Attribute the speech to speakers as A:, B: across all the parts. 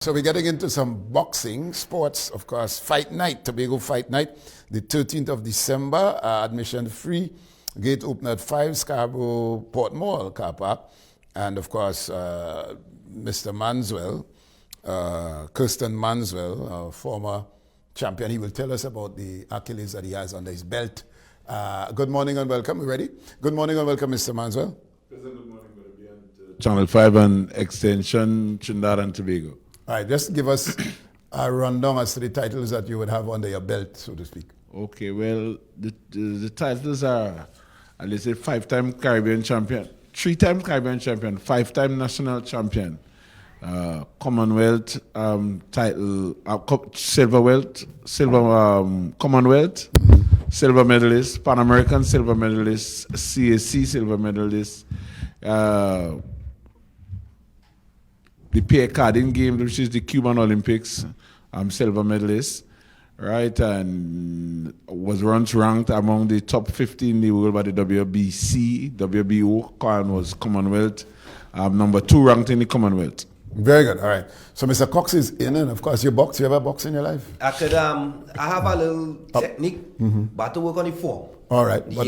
A: So we're getting into some boxing, sports, of course. Fight Night, Tobago Fight Night, the 13th of December. Admission free. Gate open at 5, Scarborough Port Mall Carpark. And of course, Mr. Manswell, Kertson Manswell, former champion, he will tell us about the accolades that he has under his belt. Good morning and welcome. You ready? Good morning and welcome, Mr. Manswell.
B: Good morning, Channel 5 and Extension, Trinidad and Tobago.
A: All right, just give us a rundown as to the titles that you would have under your belt, so to speak.
B: Okay, well, the titles are, let's say, 5-time Caribbean champion, 3-time Caribbean champion, 5-time national champion, Commonwealth title, Commonwealth, silver medalist, Pan American silver medalist, CAC silver medalist, the pair carding game, which is the Cuban Olympics, silver medalist, right? And was once ranked among the top 50 in the world by the WBC, WBO, and was Commonwealth, number 2 ranked in the Commonwealth.
A: Very good. All right. So Mr. Cox is in, and of course, you box. You ever box in your life?
C: I have a little technique, but to work on the form.
A: All right.
C: But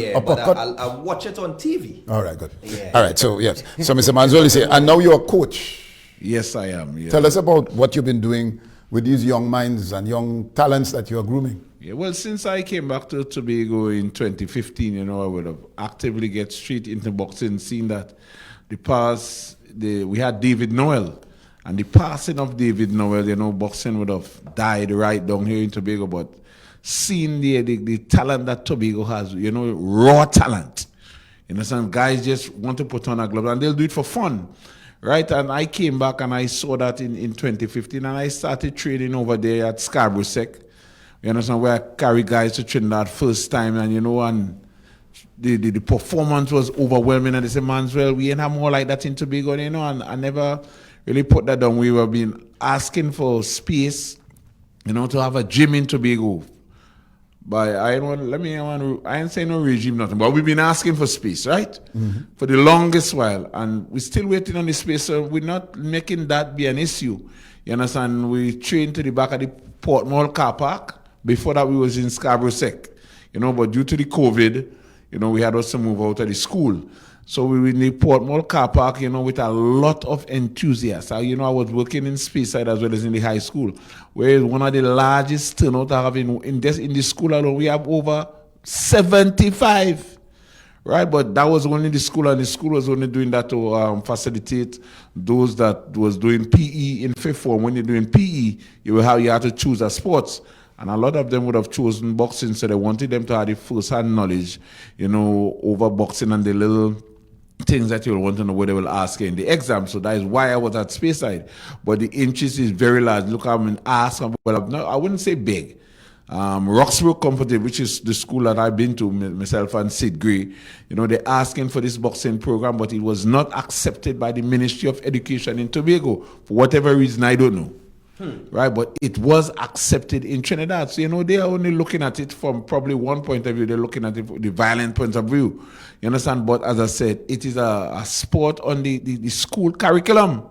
C: I'll watch it on TV.
A: All right, good.
C: Yeah.
A: All right, so yes. So Mr. Manswell is here, and now you're a coach.
B: Yes, I am. Yeah.
A: Tell us about what you've been doing with these young minds and young talents that you're grooming.
B: Yeah, well, since I came back to Tobago in 2015, I would have actively get straight into boxing, seeing that we had David Noel, and the passing of David Noel, boxing would have died right down here in Tobago, but seeing the talent that Tobago has, raw talent, some guys just want to put on a glove, and they'll do it for fun. Right, and I came back and I saw that in 2015, and I started training over there at Scarborough Sec. Where I carry guys to Trinidad first time, and and the performance was overwhelming. And they said, Manswell, we ain't have more like that in Tobago, and I never really put that down. We were being asking for space, to have a gym in Tobago. But I ain't saying no regime, nothing. But we've been asking for space, right? For the longest while. And we're still waiting on the space, so we're not making that be an issue. You understand? We trained to the back of the Port Mall Carpark. Before that, we was in Scarborough Sec. But due to the COVID, we had also move out of the school. So we were in the Port Mall Carpark, with a lot of enthusiasts. I was working in Speyside as well as in the high school, where it's one of the largest turnout I have in the school alone. We have over 75, right? But that was only the school, and the school was only doing that to facilitate those that was doing PE in 5th form. When you're doing PE, you had to choose a sports. And a lot of them would have chosen boxing, so they wanted them to have the first-hand knowledge, over boxing and the little things that you will want to know what they will ask you in the exam. So that is why I was at Speyside. But the interest is very large. Look, I mean, I wouldn't say big. Roxborough Comfortable, which is the school that I've been to, myself and Sid Gray, they're asking for this boxing program, but it was not accepted by the Ministry of Education in Tobago. For whatever reason, I don't know. Right, but it was accepted in Trinidad. So, they are only looking at it from probably one point of view. They're looking at it from the violent point of view. You understand? But as I said, it is a sport on the school curriculum.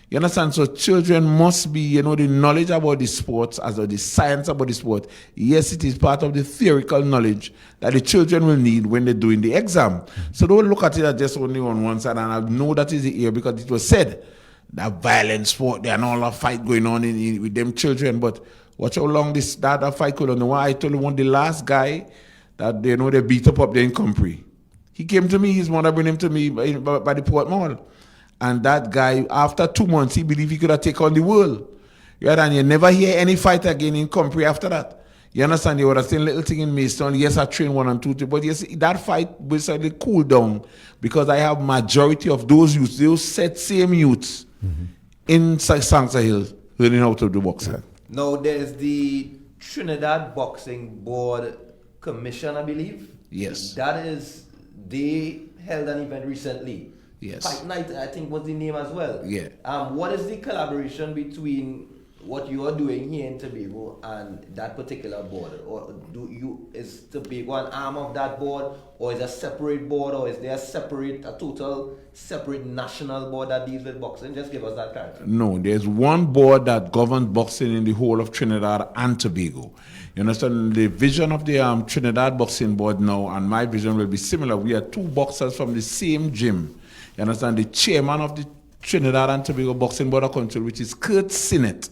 B: You understand? So children must be, the knowledge about the sports, as well the science about the sport. Yes, it is part of the theoretical knowledge that the children will need when they're doing the exam. So don't look at it as just only on one side. And I know that is the ear because it was said that violent sport, there are all a fight going on with them children. But watch how long that fight could on. I told you the last guy that they beat up there in Compre. He came to me, his mother brought him to me by the Port Mall. And that guy, after 2 months, he believed he could have taken on the world. Right? And you never hear any fight again in Compre after that. You understand? You would have seen little thing in Maidstone. Yes, I trained 1 and 2, 3. But yes, that fight basically cooled down because I have majority of those youths, those same youths, in Sangsa Hills, learning how to do boxing.
C: Now, there's the Trinidad Boxing Board Commission, I believe.
B: Yes.
C: They held an event recently.
B: Yes.
C: Fight Night, I think, was the name as well.
B: Yeah.
C: What is the collaboration between what you are doing here in Tobago and that particular board, or is Tobago an arm of that board, or is a separate board, or is there a total separate national board that deals with boxing? Just give us that clarity.
B: No, there's one board that governs boxing in the whole of Trinidad and Tobago. You understand? The vision of the Trinidad Boxing Board now and my vision will be similar. We are two boxers from the same gym. You understand? The chairman of the Trinidad and Tobago Boxing Board of Control, which is Kertson Manswell.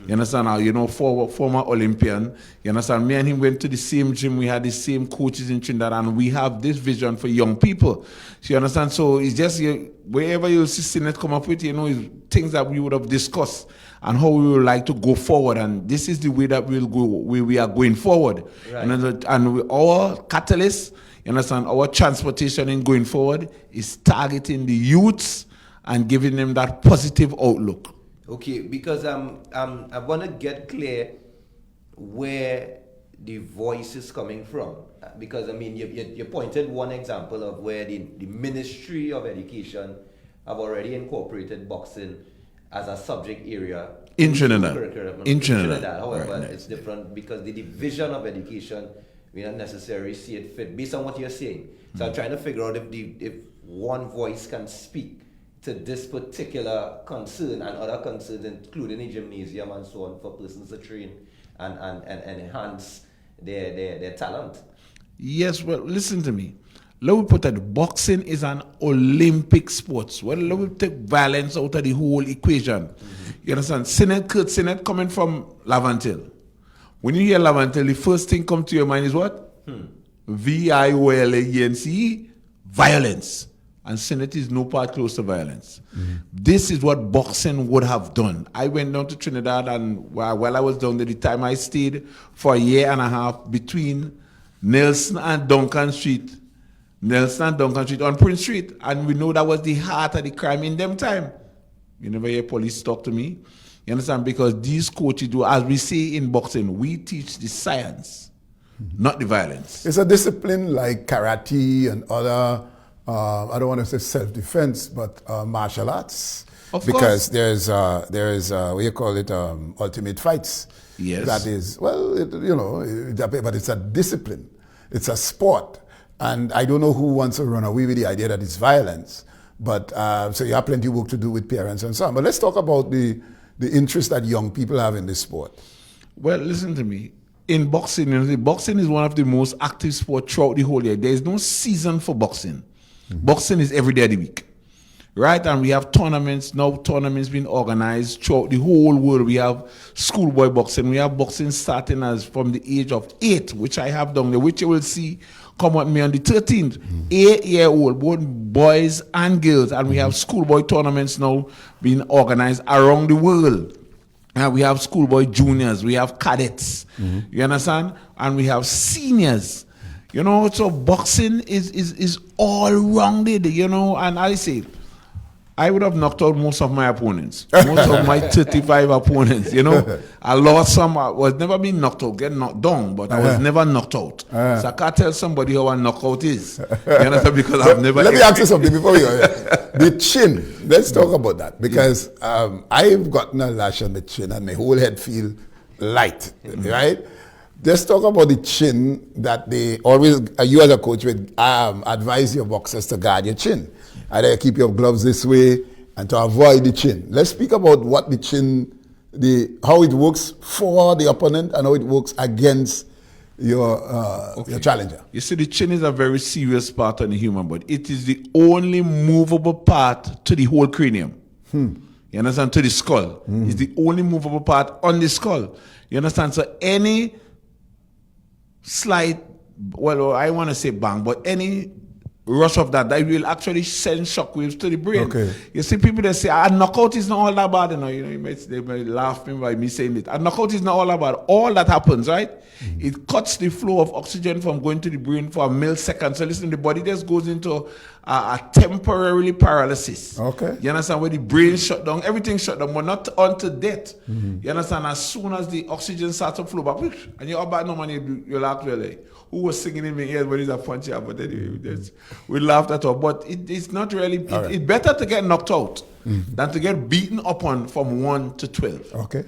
B: You understand? You know, former Olympian. You understand? Me and him went to the same gym. We had the same coaches in Trinidad, and we have this vision for young people. So you understand? So it's just wherever you see Senate come up with, you know, is things that we would have discussed and how we would like to go forward. And this is the way that we'll go. We are going forward. Right. And our catalyst, you understand? Our transportation in going forward is targeting the youths and giving them that positive outlook.
C: Okay, because I want to get clear where the voice is coming from. Because, I mean, you pointed one example of where the Ministry of Education have already incorporated boxing as a subject area
B: in Trinidad.
C: In Trinidad. However, right. It's different because the Division of Education, we don't necessarily see it fit based on what you're saying. So I'm trying to figure out if one voice can speak to this particular concern and other concerns, including the gymnasium and so on, for persons to train and enhance their talent. Yes,
B: well, listen to me. Let me put that boxing is an Olympic sport. Well, let me take violence out of the whole equation. Mm-hmm. You understand? Kertson Manswell coming from Laventille. When you hear Laventille, the first thing come to your mind is what? VIOLENCE, violence. And Senate is no part close to violence. Mm-hmm. This is what boxing would have done. I went down to Trinidad, and while I was down there, the time I stayed for a year and a half between Nelson and Duncan Street on Prince Street, and we know that was the heart of the crime in them time. You never hear police talk to me. You understand? Because these coaches do, as we say in boxing, we teach the science, not the violence.
A: It's a discipline like karate and other, I don't want to say self-defense, but martial arts.
B: Of
A: because course. there's what you call it, ultimate fights.
B: Yes.
A: That is, well, but it's a discipline. It's a sport. And I don't know who wants to run away with the idea that it's violence. But so you have plenty of work to do with parents and so on. But let's talk about the interest that young people have in this sport.
B: Well, listen to me. In boxing, boxing is one of the most active sports throughout the whole year. There is no season for boxing. Mm-hmm. Boxing is every day of the week. Right? And we have tournaments being organized throughout the whole world. We have schoolboy boxing. We have boxing starting as from the age of 8, which I have down there, which you will see come with me on the 13th. 8-year-old, both boys and girls. And we have schoolboy tournaments now being organized around the world. And we have schoolboy juniors. We have cadets. You understand? And we have seniors. You know, so boxing is all rounded, you know, and I say, I would have knocked out most of my opponents, most of my 35 opponents, you know. I lost some, I was never been knocked out, get knocked down, but I was never knocked out. So I can't tell somebody how a knockout is, you understand, because I've never...
A: Let me ask you something before we go. The chin, let's talk about that, because I've gotten a lash on the chin and my whole head feel light, right? Let's talk about the chin that they always, you as a coach would advise your boxers to guard your chin. Either keep your gloves this way and to avoid the chin. Let's speak about what the chin, how it works for the opponent and how it works against your challenger.
B: You see, the chin is a very serious part of the human body. It is the only movable part to the whole cranium. You understand? To the skull. It's the only movable part on the skull. You understand? So any slight, well, I want to say bang, but any rush of that will actually send shockwaves to the brain.
A: Okay.
B: You see people that say, knockout is not all that bad. They may laugh by me saying it. A knockout is not all that bad. All that happens, right? It cuts the flow of oxygen from going to the brain for a millisecond. So listen, the body just goes into temporarily paralysis.
A: Okay.
B: You understand? Where the brain shut down, everything shut down, but not unto death. You understand? As soon as the oxygen starts to flow back, and you're about no money, you laugh really. Who was singing in my ears when he's a punch up? But anyway, we laughed at all. But it's not really. It's better to get knocked out than to get beaten upon from 1 to 12.
A: Okay.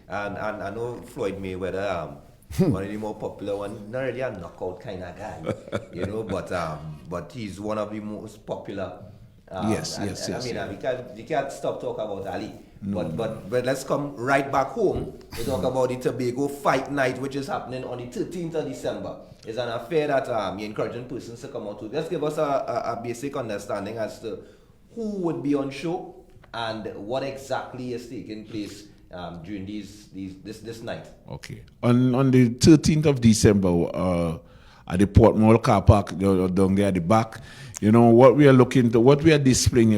C: And I know Floyd Mayweather, one of the more popular one, not really a knockout kind of guy, you know, but he's one of the most popular.
B: Yes.
C: I mean, we can't stop talking about Ali. But let's come right back home to talk about the Tobago Fight Night, which is happening on the 13th of December. It's an affair that you're encouraging persons to come out to. Just give us a basic understanding as to who would be on show and what exactly is taking place during this night. Okay.
B: On the 13th of December, at the Port Mall Carpark, down there at the back, you know, what we are displaying,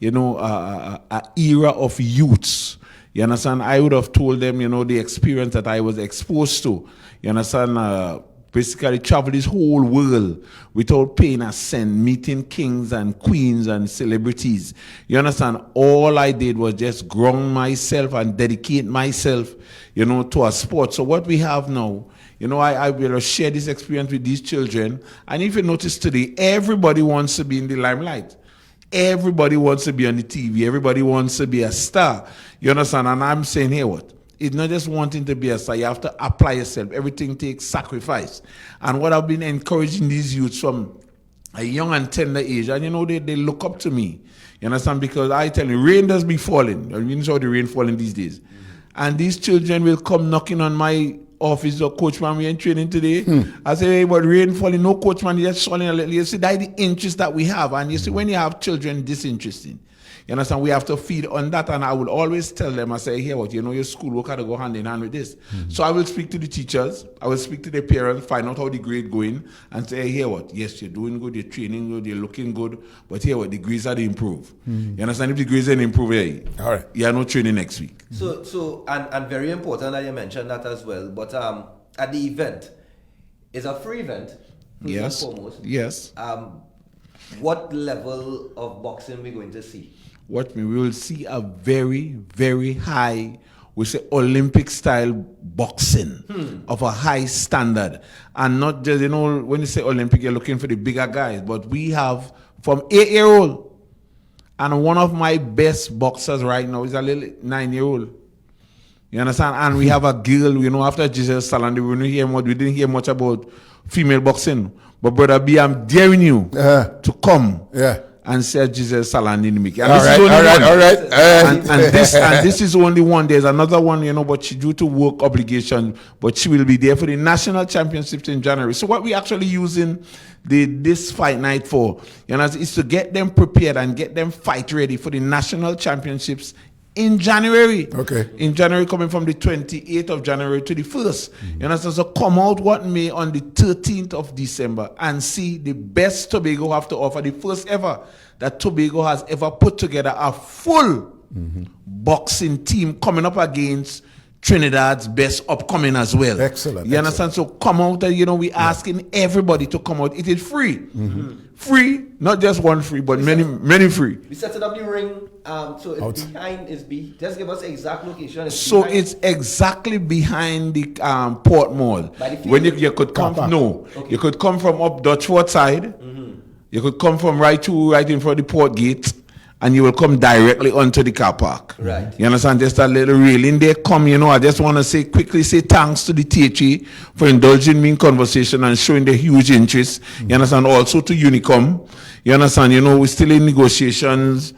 B: you know, a era of youths. You understand? I would have told them, you know, the experience that I was exposed to. You understand? Basically travel this whole world without paying a cent, meeting kings and queens and celebrities. You understand? All I did was just ground myself and dedicate myself, you know, to a sport. So what we have now, you know, I will share this experience with these children. And if you notice today, everybody wants to be in the limelight. Everybody wants to be on the TV. Everybody wants to be a star. You understand? And I'm saying, here, what? It's not just wanting to be a star. You have to apply yourself. Everything takes sacrifice. And what I've been encouraging these youths from a young and tender age, and you know, they look up to me. You understand? Because I tell you, rain does be falling. You know how the rain falling these days. And these children will come knocking on my office or coachman, we ain't training today. I say, hey, but rain falling, no coachman, just falling a little. You see, that's the interest that we have. And you see, when you have children disinteresting, you understand, we have to feed on that. And I will always tell them, I say, here, what, you know, your school work had to go hand in hand with this. So I will speak to the teachers, I will speak to the parents, find out how the grade going, and say, here, what, yes, you're doing good, you're training good, you're looking good, but here, what, the grades are to improve. You understand? If the grades didn't improve, hey, all right, you are no training next week.
C: So and very important that you mentioned that as well, but at the event, it's a free event,
B: yes,
C: and foremost.
B: Yes.
C: What level of boxing we're going to see?
B: We will see a very, very high, we say Olympic style boxing of a high standard. And not just, you know, when you say Olympic, you're looking for the bigger guys, but we have from 8-year-old, and one of my best boxers right now is a little 9-year-old. You understand? And we have a girl, you know, after Jesus Salandi, we didn't hear much about female boxing. But Brother B, I'm daring you to come. And say Jesus Salandi in the mic. All right. And this is only one. There's another one, you know, but she due to work obligation, but she will be there for the national championships in January. So what we actually using this fight night for, you know, is to get them prepared and get them fight ready for the national championships in January. Okay. In January, coming from the 28th of January to the 1st. You understand? So come out what may on the 13th of December and see the best Tobago have to offer. The first ever that Tobago has ever put together a full boxing team coming up against Trinidad's best upcoming as well.
A: Excellent.
B: You understand? So come out and, you know, we're asking everybody to come out. It is free. Free, not just one free, but many free.
C: We set it up the ring, so it's behind, just give us the exact location.
B: It's exactly behind the Port Mall. When you could come, you could come from up Dutchford side, you could come from right in front of the port gate, and you will come directly onto the car park.
C: Right.
B: You understand? Just a little railing there. Come, you know, I just want to quickly say thanks to the THE for indulging me in conversation and showing the huge interest. You understand? Also to Unicom. You understand? You know, we're still in negotiations.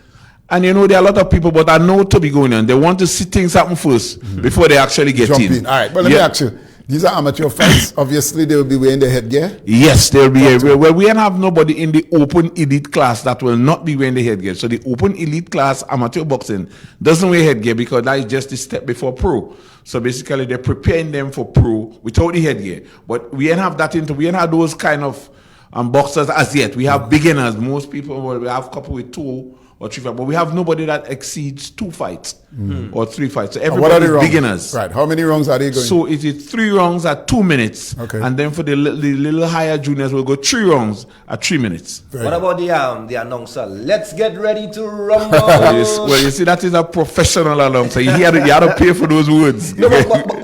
B: And you know, there are a lot of people, but I know to be going on. They want to see things happen first before they actually get in.
A: All right, but let me ask you. These are amateur fights. Obviously, they will be wearing the headgear.
B: Yes, they'll be. Well, we don't have nobody in the open elite class that will not be wearing the headgear. So the open elite class amateur boxing doesn't wear headgear because that is just the step before pro. So basically, they're preparing them for pro without the headgear. But we don't have that we don't have those kind of boxers as yet. We have beginners. Most people we have a couple with 2 or 3 fights. But we have nobody that exceeds 2 fights or 3 fights. So
A: What are
B: everybody
A: the
B: is
A: rounds?
B: beginners.
A: Right. How many rounds are they going?
B: So it is 3 rounds at 2 minutes.
A: Okay.
B: And then for the little higher juniors, we'll go 3 rounds at 3 minutes.
A: Very
C: What
A: good.
C: about the announcer? Let's get ready to rumble.
B: Well, you see, that is a professional announcer. You had to pay for those words.
C: No,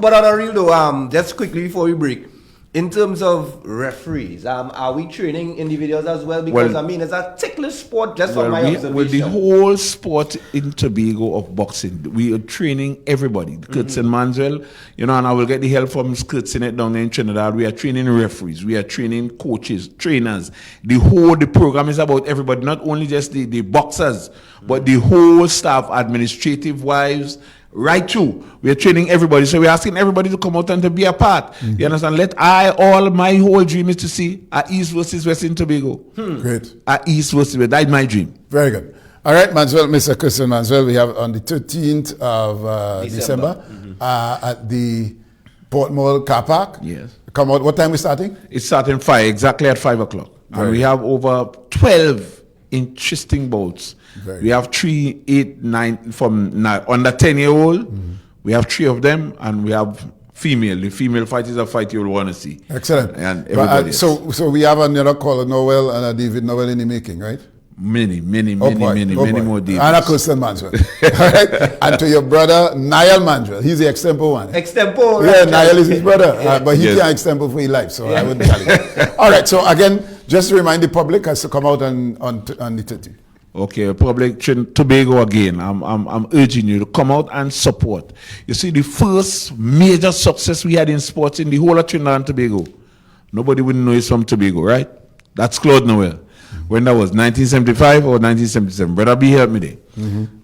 C: but on a real though, just quickly before we break, in terms of referees, are we training individuals as well? Because
B: Well,
C: it's a ticklish sport just from my
B: Well,
C: observation.
B: the whole sport in Tobago of boxing, we are training everybody. Kertson Manswell, and I will get the help from Kertson it down there in Trinidad. We are training referees, we are training coaches, trainers. The program is about everybody, not only just the boxers, but the whole staff, administrative wives, right through. We are training everybody. So we're asking everybody to come out and to be a part. You understand? My whole dream is to see a East versus West in Tobago.
A: Great.
B: A East versus West. That's my dream.
A: Very good. All right, Manswell, Mr. Kertson Manswell, we have on the 13th of December at the Port Mall Carpark.
B: Yes.
A: Come out. What time we starting?
B: It's starting exactly at 5 o'clock.
A: Very
B: And we
A: good.
B: have over 12 interesting bouts.
A: Very
B: We have 3, 8, 9 from under 10-year-old. We have 3 of them, and we have female. The female fight is a fight you'll want to see.
A: Excellent.
B: And
A: But,
B: everybody.
A: so we have another caller, Noel, and a David Noel in the making, right?
B: Many more Davids.
A: And a Kertson Manswell. All right. And to your brother, Niall Manswell. He's the extempo one.
C: Extempo.
A: Yeah,
C: right?
A: Niall is his brother, but he
B: Yes.
A: can't extempo for his life, so I wouldn't tell you. All right, so again, just to remind the public, has to come out on the 30th.
B: Okay, public Tobago again. I'm urging you to come out and support. You see, the first major success we had in sports in the whole of Trinidad and Tobago, nobody would know it's from Tobago, right? That's Claude Noel. When that was 1975 or 1977, brother B help me there.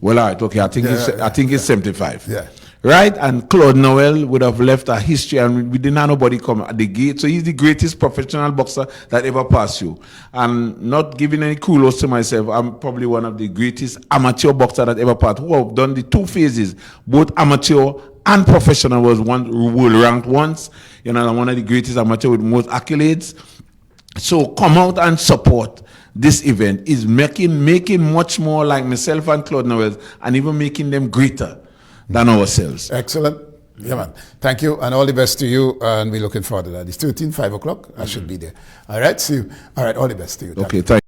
B: Well, all right, okay, I think it's 75.
A: Yeah.
B: Right? And Claude Noel would have left a history, and we didn't have nobody come at the gate. So he's the greatest professional boxer that ever passed you. And not giving any kudos to myself, I'm probably one of the greatest amateur boxer that ever passed, who have done the 2 phases, both amateur and professional. Was one world ranked once, and one of the greatest amateur with most accolades. So come out and support this event. Is making much more like myself and Claude Noel, and even making them greater than ourselves.
A: Excellent. Yeah, man. Thank you, and all the best to you, and we're looking forward to that. It's 13, 5 o'clock. I should be there. All right, see you. All right, all the best to you. Thank you.
B: Okay, thank you.